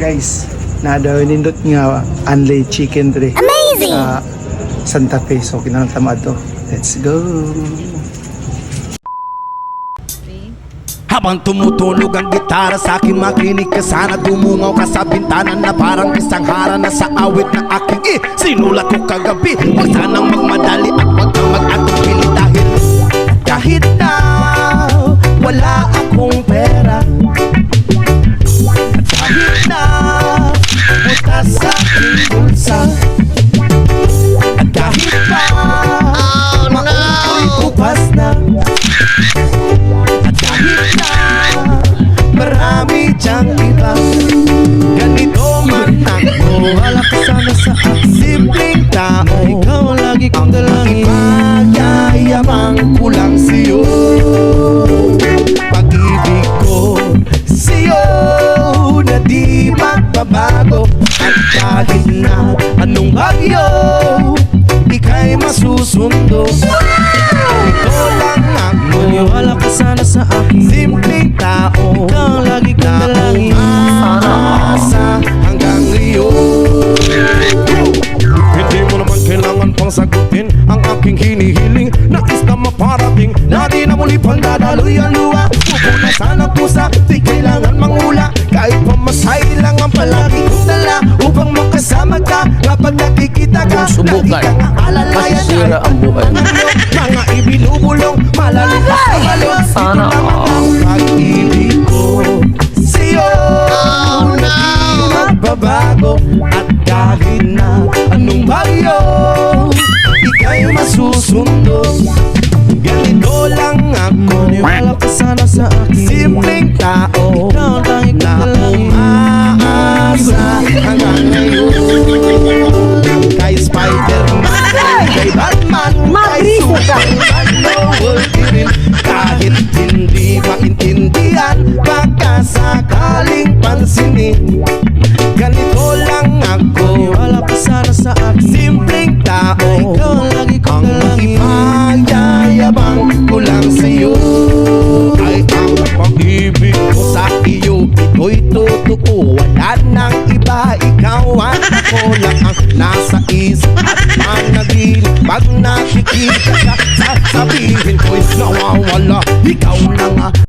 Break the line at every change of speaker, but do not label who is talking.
Guys, nadaw nindot nga Anlay Chicken Dre.
Amazing!
Sa Santa Fe. So, kinantamad to. Let's go!
Habang tumutunog ang gitara sa akin, makinig ka sana. Dumungaw ka sa bintana na parang isang hara na sa awit na aking sinulat ko kagabi. Huwag sanang magmadali at huwag kang mag-atupili kahit na wala akong pera, at kahit na butas sa aking bulsa, at kahit pa maungko'y bukas na, at kahit na marami dyang iba, ganito man ako. Wala ka sana sa aking simpleng tao. Ikaw ang lagi kong dalangin. Magyayabang ko lang sa'yo. Pag-ibig ko sa'yo na di magbabago. At kahit na anong bagyo, ika'y masusundo. Ito lang ako. Maniwala ka sana sa akin, simpleng tao. Ikaw ang lagi kong dalangin. Asa hanggang ngayon. Hindi mo naman kailangan pang sagutin ang aking hinihiling. Nais na maparating na di na muli pang dadaloy ang luha. Pupuna sana pusa, di kailangan mangula. Kahit pamasahe lang ang palagi kong dala upang makasama ka kapag nakikita ka. Lagi kang aalalayan
masisira ang buhay mo.
Mga ibinubulong, malalim pa sa balon.
Sana
ang pag-ibig ko sa'yo na di magbabago. At kahit na anong bagyo, ika'y masusundo. Ganito lang ako. Maniwala ka sana sa akin, simpleng tao. Ikaw ang tanging na umaasa hanggang ngayon. Kay Spider-Man, kay Batman, kay Superman, no worry rin. Kahit hindi maintindihan, baka sakaling pansinin. Ganito lang ako. Maniwala ka sana sa akin, simpleng tao. Ikaw ang lagi kong dalangin. Magyayabang ko lang sa'yo. Ay ang pag-ibig ko sa iyo, ito'y totoo. Wala nang iba, ikaw at ako lang ang nasa isip at panaginip. Pag nakikita ka, sasabihin ko'y nawawala. Ikaw na nga